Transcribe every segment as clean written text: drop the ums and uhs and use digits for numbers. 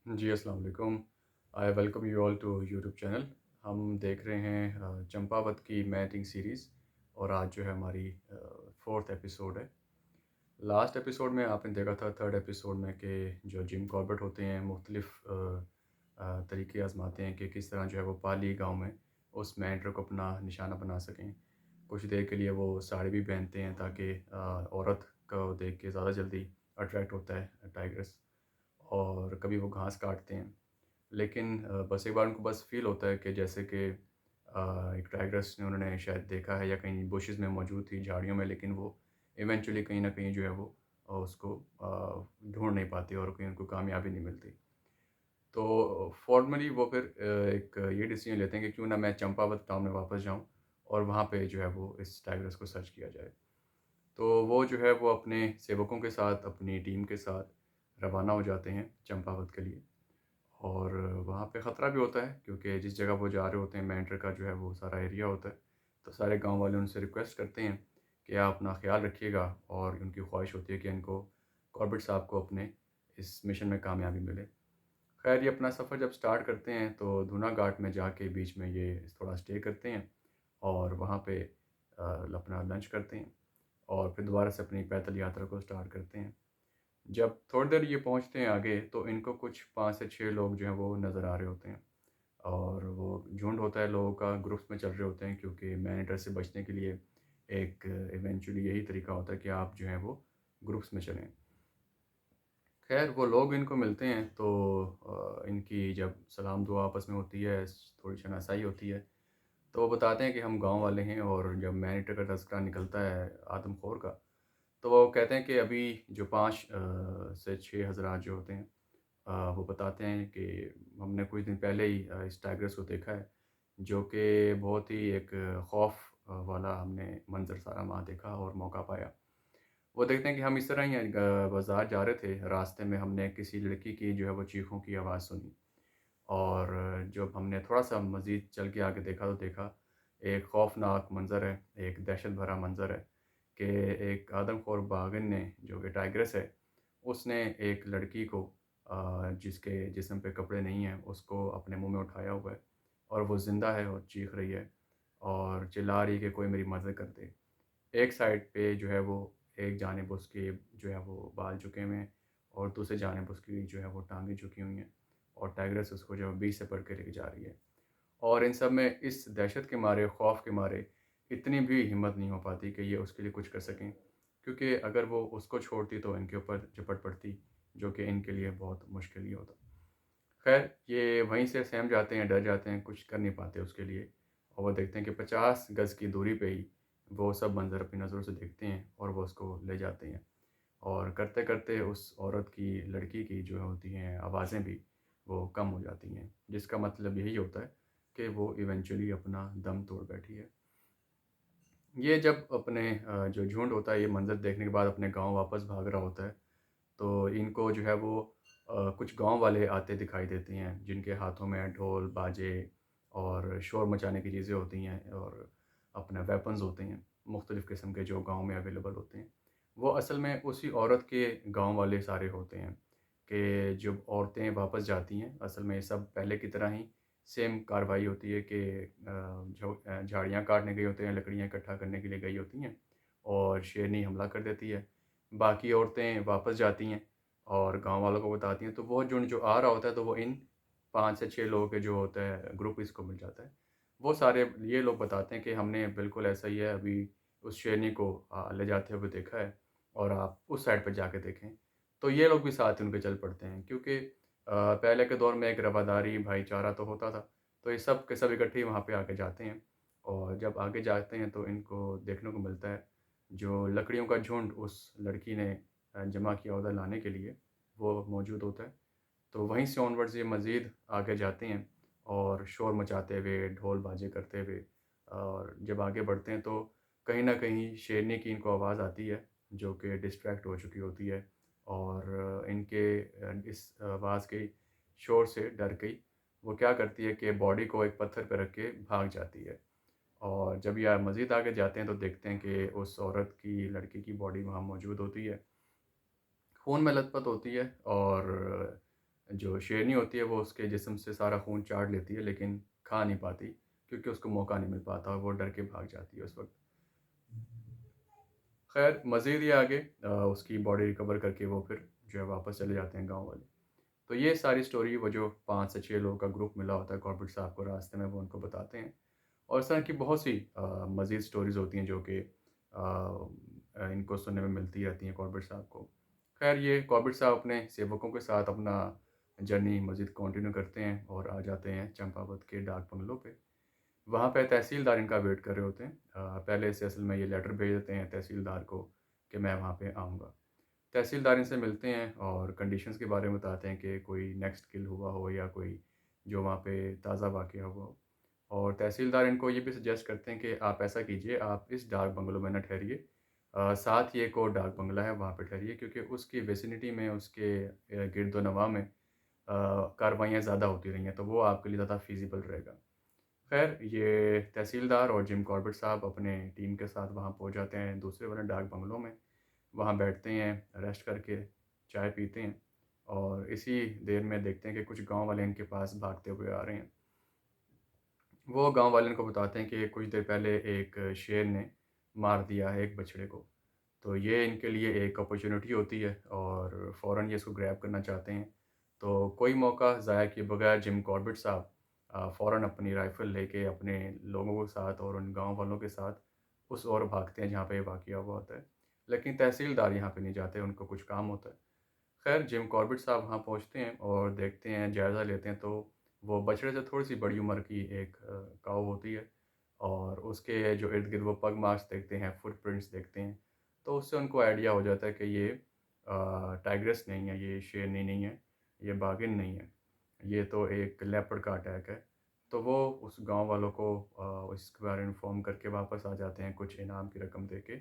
जी, अस्सलाम वालेकुम। I welcome you all to YouTube channel. हम देख रहे हैं चंपावत की मैटिंग सीरीज़ और आज जो है हमारी 4th एपिसोड है। लास्ट एपिसोड में आपने देखा था 3rd एपिसोड में कि जो जिम कॉर्बेट होते हैं मुख्तलिफ़ तरीके आज़माते हैं कि किस तरह जो है वो पाली गाँव में उस मेंटर को अपना निशाना बना सकें। कुछ देर के लिए वो साड़ी भी पहनते हैं ताकि औरत को देख के ज़्यादा जल्दी अट्रैक्ट होता है टाइगर्स, और कभी वो घास काटते हैं। लेकिन बस एक बार उनको बस फ़ील होता है कि जैसे कि एक टाइग्रेस ने उन्होंने शायद देखा है या कहीं बुशेस में मौजूद थी, झाड़ियों में, लेकिन वो इवेंचुअली कहीं न कहीं जो है वो उसको ढूँढ नहीं पाती और कहीं उनको कामयाबी नहीं मिलती। तो फ़ॉर्मली वो फिर एक ये डिसीज़न लेते हैं कि क्यों ना मैं चंपावत टाउन में वापस जाऊँ और वहाँ पे जो है वो इस टाइग्रेस को सर्च किया जाए। तो वो जो है वो अपने सेवकों के साथ, अपनी टीम के साथ रवाना हो जाते हैं चंपावत के लिए। और वहाँ पे ख़तरा भी होता है क्योंकि जिस जगह वो जा रहे होते हैं मेंढर का जो है वो सारा एरिया होता है। तो सारे गाँव वाले उनसे रिक्वेस्ट करते हैं कि आप अपना ख़्याल रखिएगा, और उनकी ख़्वाहिश होती है कि इनको कॉर्बेट साहब को अपने इस मिशन में कामयाबी मिले। ख़ैर, ये अपना सफ़र जब स्टार्ट करते हैं तो धूना घाट में जाके बीच में ये थोड़ा स्टे करते हैं और वहाँ पे अपना लंच करते हैं और फिर दोबारा से अपनी पैदल यात्रा को स्टार्ट करते हैं। जब थोड़ी देर ये पहुँचते हैं आगे तो इनको कुछ 5 से 6 लोग जो हैं वो नज़र आ रहे होते हैं, और वो झुंड होता है लोगों का, ग्रुप्स में चल रहे होते हैं क्योंकि मैनीटर से बचने के लिए एक इवेंचुअली यही तरीका होता है कि आप जो हैं वो ग्रुप्स में चलें। खैर, वो लोग इनको मिलते हैं तो इनकी जब सलाम दुआ आपस में होती है, थोड़ी शनासाई होती है, तो वो बताते हैं कि हम गाँव वाले हैं, और जब मैनीटर का तज़किरा निकलता है आदमखोर का, तो वो कहते हैं कि अभी जो 5 से 6 हज़रात जो होते हैं, वो बताते हैं कि हमने कुछ दिन पहले ही इस टाइग्रेस को देखा है, जो कि बहुत ही एक खौफ़ वाला हमने मंज़र सारा वहाँ देखा और मौका पाया। वो देखते हैं कि हम इस तरह ही बाज़ार जा रहे थे, रास्ते में हमने किसी लड़की की जो है वो चीखों की आवाज़ सुनी, और जब हमने थोड़ा-सा मज़ीद चल के आगे देखा तो देखा एक खौफ़नाक मंज़र है, एक दहशत भरा मंज़र है कि एक आदमखोर बाघिन ने, जो कि टाइग्रेस है, उसने एक लड़की को जिसके जिस्म पे कपड़े नहीं हैं, उसको अपने मुँह में उठाया हुआ है, और वो ज़िंदा है और चीख रही है और चिल्ला रही है कि कोई मेरी मदद कर दे। एक साइड पे जो है वो एक जानिब उसके जो है वो बाल झुके हुए हैं, और दूसरी जानिब उसकी जो है वो टाँगें झुकी हुई हैं, और टाइग्रेस उसको जो है बीच से पकड़ के लेके जा रही है। और इन सब में इस दहशत के मारे, खौफ़ के मारे इतनी भी हिम्मत नहीं हो पाती कि ये उसके लिए कुछ कर सकें, क्योंकि अगर वो उसको छोड़ती तो इनके ऊपर झपट पड़ती, जो कि इनके लिए बहुत मुश्किल ही होता। ख़ैर, ये वहीं से सहम जाते हैं, डर जाते हैं, कुछ कर नहीं पाते उसके लिए, और वो देखते हैं कि 50 गज़ की दूरी पे ही वो सब मंज़र अपनी नज़रों से देखते हैं और वो उसको ले जाते हैं। और करते-करते उस औरत की, लड़की की जो होती हैं आवाज़ें भी वो कम हो जाती हैं, जिसका मतलब यही होता है कि वो इवेंचुअली अपना दम तोड़ बैठी है। ये जब अपने जो झुंड होता है ये मंज़र देखने के बाद अपने गाँव वापस भाग रहा होता है, तो इनको जो है वो कुछ गाँव वाले आते दिखाई देते हैं, जिनके हाथों में ढोल, बाजे और शोर मचाने की चीज़ें होती हैं, और अपने वेपन्स होते हैं, मुख्तलिफ़ किस्म के जो गाँव में अवेलेबल होते हैं। वो असल में उसी औरत के गाँव वाले सारे होते हैं कि जब औरतें वापस जाती हैं, असल में ये सब पहले की तरह ही सेम कार्रवाई होती है कि झाड़ियाँ काटने गई होती हैं, लकड़ियाँ इकट्ठा करने के लिए गई होती हैं, और शेरनी हमला कर देती है। बाकी औरतें वापस जाती हैं और गाँव वालों को बताती हैं, तो वो झुंड जो आ रहा होता है, तो वो इन 5 से 6 लोगों के जो होता है ग्रुप इसको मिल जाता है। वो सारे ये लोग बताते हैं कि हमने बिल्कुल ऐसा ही है, अभी उस शेरनी को ले जाते हुए देखा है, और आप उस साइड पे जाके देखें। तो ये लोग भी साथ उनके चल पड़ते हैं क्योंकि पहले के दौर में एक रवादारी, भाईचारा तो होता था, तो ये सब के सब इकट्ठे ही वहाँ पे आके जाते हैं, और जब आगे जाते हैं तो इनको देखने को मिलता है जो लकड़ियों का झुंड उस लड़की ने जमा किया होता है लाने के लिए, वो मौजूद होता है। तो वहीं से ऑनवर्ड्स ये मज़ीद आगे जाते हैं और शोर मचाते हुए, ढोल बाजे करते हुए, और जब आगे बढ़ते हैं तो कहीं न कहीं शेरनी की इनको आवाज़ आती है, जो कि डिस्ट्रैक्ट हो चुकी होती है, और इनके इस आवाज़ के शोर से डर के वो क्या करती है कि बॉडी को एक पत्थर पे रख के भाग जाती है। और जब ये मज़ीद आगे जाते हैं तो देखते हैं कि उस औरत की, लड़की की बॉडी वहाँ मौजूद होती है, खून में लथपथ होती है, और जो शेरनी होती है वो उसके जिस्म से सारा खून चाट लेती है, लेकिन खा नहीं पाती क्योंकि उसको मौका नहीं मिल पाता और वो डर के भाग जाती है उस वक़्त। ख़ैर मज़ीद ये आगे उसकी बॉडी रिकवर करके वो फिर जो है वापस चले जाते हैं गाँव वाले। तो ये सारी स्टोरी वो जो 5 से 6 लोगों का ग्रुप मिला होता है कॉर्बेट साहब को रास्ते में, वो उनको बताते हैं। और इस तरह की बहुत सी मज़ीद स्टोरीज़ होती हैं जो कि इनको सुनने में मिलती रहती हैं कॉर्बेट साहब को। ख़ैर ये कॉर्बेट साहब अपने सेवकों के साथ अपना जर्नी मज़ीद कंटिन्यू करते हैं और आ जाते हैं चंपावत के डाक बंगलों पे। वहाँ पे तहसीलदार इनका वेट कर रहे होते हैं। पहले से असल में ये लेटर भेज देते हैं तहसीलदार को कि मैं वहाँ पे आऊँगा। तहसीलदार इनसे मिलते हैं और कंडीशंस के बारे में बताते हैं कि कोई नेक्स्ट किल हुआ हो या कोई जो वहाँ पे ताज़ा वाक़या हुआ हो। और तहसीलदार इनको ये भी सजेस्ट करते हैं कि आप ऐसा कीजिए, आप इस डाक बंगलो में ना ठहरिए। साथ ही एक और डाक बंगला है, वहाँ पे ठहरिए क्योंकि उसकी विसिनिटी में, उसके गिरदो-नवाह में कार्रवाइयाँ ज़्यादा होती रही हैं, तो वो आपके लिए ज़्यादा फ़ीज़िबल रहेगा। ख़ैर ये तहसीलदार और जिम कॉर्बेट साहब अपने टीम के साथ वहाँ पहुँच जाते हैं दूसरे वाले डाक बंगलों में। वहाँ बैठते हैं, रेस्ट करके चाय पीते हैं और इसी देर में देखते हैं कि कुछ गाँव वाले इनके पास भागते हुए आ रहे हैं। वो गाँव वाले इनको बताते हैं कि कुछ देर पहले एक शेर ने मार दिया है एक बछड़े को। तो ये इनके लिए एक अपॉर्च्युनिटी होती है और फ़ौरन ये इसको ग्रैब करना चाहते हैं। तो कोई मौका ज़ाया किए बगैर जिम कॉर्बेट साहब फ़ौरन अपनी राइफ़ल लेके अपने लोगों के साथ और उन गाँव वालों के साथ उस ओर भागते हैं जहाँ पे ये वाक़या हुआ होता है। लेकिन तहसीलदार यहाँ पे नहीं जाते, उनको कुछ काम होता है। ख़ैर जिम कॉर्बेट साहब वहाँ पहुँचते हैं और देखते हैं, जायज़ा लेते हैं, तो वो बछड़े से थोड़ी-सी बड़ी उम्र की एक काऊ होती है और उसके जो इर्द-गिर्द वो पग मार्क्स देखते हैं, फुटप्रिंट्स देखते हैं, तो उससे उनको आइडिया हो जाता है कि ये टाइग्रेस नहीं है, ये शेरनी नहीं है, ये बाघिन नहीं है, ये तो एक लेपर्ड का अटैक है। तो वो उस गाँव वालों को इसके बारे में इन्फॉर्म करके वापस आ जाते हैं कुछ इनाम की रकम देके,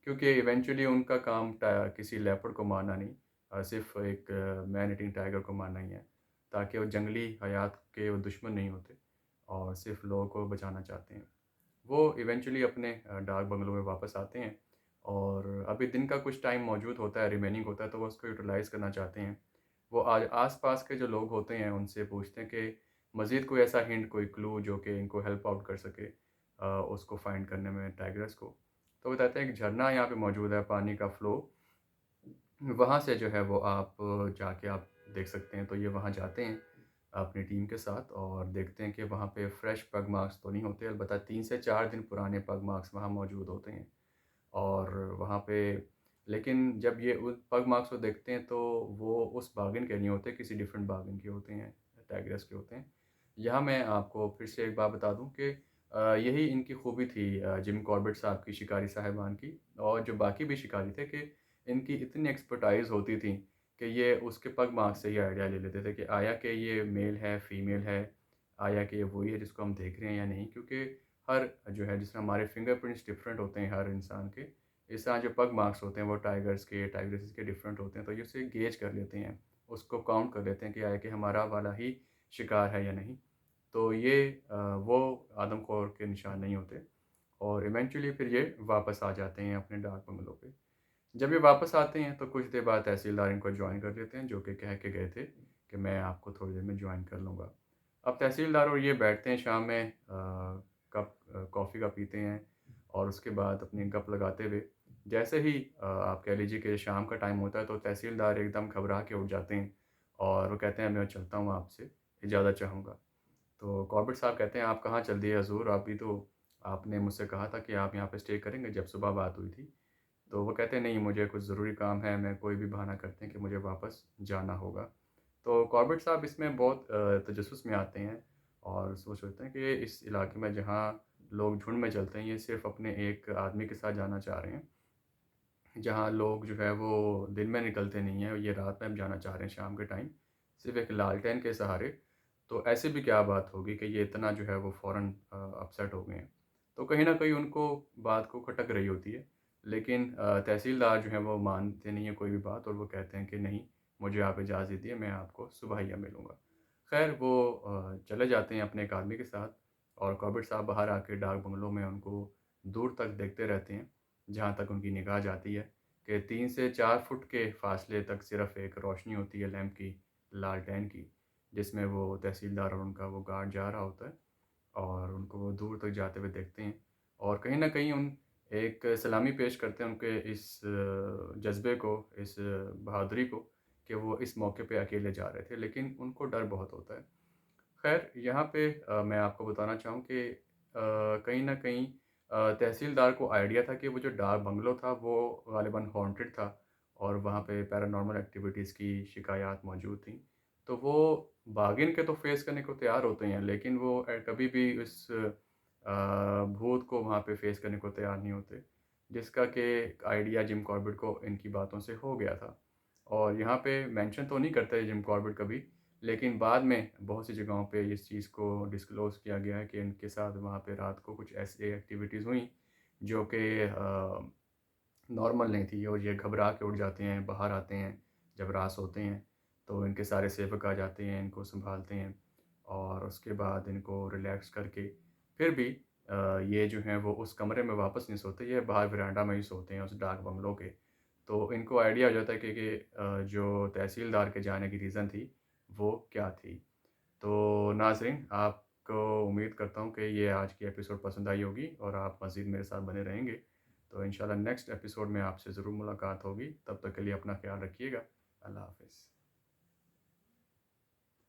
क्योंकि इवेंचुअली उनका काम किसी लेपर्ड को मारना नहीं, सिर्फ़ एक मैन ईटिंग टाइगर को मारना ही है, ताकि वो जंगली हयात के वो दुश्मन नहीं होते और सिर्फ़ लोगों को बचाना चाहते हैं। वो इवेंचुअली अपने डाक बंगलो में वापस आते हैं और अभी दिन का कुछ टाइम मौजूद होता है, रिमेनिंग होता है, तो वो उसको यूटिलाइज़ करना चाहते हैं। वो आज आस-पास के जो लोग होते हैं उनसे पूछते हैं कि मज़ीद कोई ऐसा हिंट, कोई क्लू जो कि इनको हेल्प आउट कर सके उसको फाइंड करने में टाइग्रेस को। तो बताते हैं एक झरना यहाँ पे मौजूद है, पानी का फ्लो, वहाँ से जो है वो आप जाके आप देख सकते हैं। तो ये वहाँ जाते हैं अपनी टीम के साथ और देखते हैं कि वहाँ पे फ्रेश पग मार्क्स तो नहीं होते, अलबत्ता 3 से 4 दिन पुराने पग मार्क्स वहाँ मौजूद होते हैं। और वहाँ पे लेकिन जब ये उन पग मार्क्स को देखते हैं तो वो उस बाघिन के नहीं होते, किसी डिफरेंट बाघिन के होते हैं, टाइग्रेस के होते हैं। यहाँ मैं आपको फिर से एक बात बता दूँ कि यही इनकी खूबी थी जिम कॉर्बेट साहब की, शिकारी साहिबान की, और जो बाकी भी शिकारी थे, कि इनकी इतनी एक्सपर्टाइज़ होती थी कि ये उसके पग मार्क्स से ही आइडिया ले लेते थे कि आया कि ये मेल है, फीमेल है, आया कि ये वही है जिसको हम देख रहे हैं या नहीं। क्योंकि हर जो है, जिस तरह हमारे फिंगरप्रिंट्स डिफरेंट होते हैं हर इंसान के, इस तरह जो पग मार्क्स होते हैं वो टाइगर्स के, टाइग्रेसेस के डिफरेंट होते हैं। तो ये उसे गेज कर लेते हैं, उसको काउंट कर लेते हैं कि आया कि हमारा वाला ही शिकार है या नहीं। तो ये वो आदमखोर के निशान नहीं होते और इवेंचुअली फिर ये वापस आ जाते हैं अपने डाक बंगलों पे। जब ये वापस आते हैं तो कुछ देर बाद तहसीलदार इनको जॉइन कर लेते हैं, जो कि कह के गए थे कि मैं आपको थोड़ी देर में जॉइन कर लूँगा। अब तहसीलदार और ये बैठते हैं शाम में, कप कॉफ़ी का पीते हैं और उसके बाद अपनी गप लगाते हुए, जैसे ही आप कह लीजिए कि शाम का टाइम होता है, तो तहसीलदार एकदम घबरा के उठ जाते हैं और वो कहते हैं मैं चलता हूँ, आपसे इजाज़त चाहूँगा। तो कॉर्बेट साहब कहते हैं आप कहाँ चल दिए हज़ूर? अभी तो आपने मुझसे कहा था कि आप यहाँ पे स्टे करेंगे जब सुबह बात हुई थी। तो वो कहते हैं नहीं, मुझे कुछ ज़रूरी काम है, मैं कोई भी बहाना करते हैं कि मुझे वापस जाना होगा। तो कॉर्बेट साहब इसमें बहुत तजस्सुस में आते हैं और सोचते हैं कि इस इलाके में जहाँ लोग झुंड में चलते हैं, ये सिर्फ़ अपने एक आदमी के साथ जाना चाह रहे हैं। जहाँ लोग जो है वो दिन में निकलते नहीं हैं, ये रात में जाना चाह रहे हैं शाम के टाइम, सिर्फ़ एक लालटेन के सहारे। तो ऐसी भी क्या बात होगी कि ये इतना जो है वो फ़ौरन अपसेट हो गए हैं। तो कहीं न कहीं उनको बात को खटक रही होती है, लेकिन तहसीलदार जो हैं वो मानते नहीं हैं कोई भी बात और वो कहते हैं कि नहीं, मुझे आप इजाज़त दीजिए, मैं आपको सुबह ही मिलूँगा। ख़ैर वो चले जाते हैं अपने एक आदमी के साथ और कॉर्बेट साहब बाहर आके डाक बंगलों में उनको दूर तक देखते रहते हैं, जहाँ तक उनकी निगाह जाती है, कि 3 से 4 फुट के फ़ासले तक सिर्फ़ एक रोशनी होती है लैंप की, लालटेन की, जिसमें वो तहसीलदार और उनका वो गार्ड जा रहा होता है और उनको वो दूर तक जाते हुए देखते हैं और कहीं न कहीं उन एक सलामी पेश करते हैं उनके इस जज़्बे को, इस बहादुरी को कि वो इस मौके पे अकेले जा रहे थे, लेकिन उनको डर बहुत होता है। ख़ैर यहाँ पे मैं आपको बताना चाहूँ कि कहीं न कहीं तहसीलदार को आइडिया था कि वो जो डाक बंगलो था वो ग़ालिबन हॉन्टेड था और वहाँ पे पैरानॉर्मल एक्टिविटीज़ की शिकायत मौजूद थी। तो वो बाग़िन के तो फ़ेस करने को तैयार होते हैं, लेकिन वो कभी भी इस भूत को वहाँ पे फ़ेस करने को तैयार नहीं होते, जिसका कि आइडिया जिम कॉर्बेट को इनकी बातों से हो गया था। और यहाँ पे मेंशन तो नहीं करता है जिम कॉर्बेट कभी, लेकिन बाद में बहुत सी जगहों पे इस चीज़ को डिस्क्लोज़ किया गया है कि इनके साथ वहाँ पे रात को कुछ ऐसी एक्टिविटीज़ हुई जो कि नॉर्मल नहीं थी और ये घबरा के उठ जाते हैं, बाहर आते हैं जब रात सोते हैं, तो इनके सारे सेवक आ जाते हैं, इनको सँभालते हैं और उसके बाद इनको रिलैक्स करके फिर भी ये जो हैं वो उस कमरे में वापस नहीं सोते, ये बाहर वरांडा में ही सोते हैं उस डाक बंगलो के। तो इनको आइडिया हो जाता है कि जो तहसीलदार के जाने की रीज़न थी, वो क्या थी। तो नाज़रीन, आपको उम्मीद करता हूँ कि ये आज की एपिसोड पसंद आई होगी और आप मज़ीद मेरे साथ बने रहेंगे। तो इंशाल्लाह नेक्स्ट एपिसोड में आपसे ज़रूर मुलाकात होगी। तब तक के लिए अपना ख़्याल रखिएगा। अल्लाह हाफ़िज़।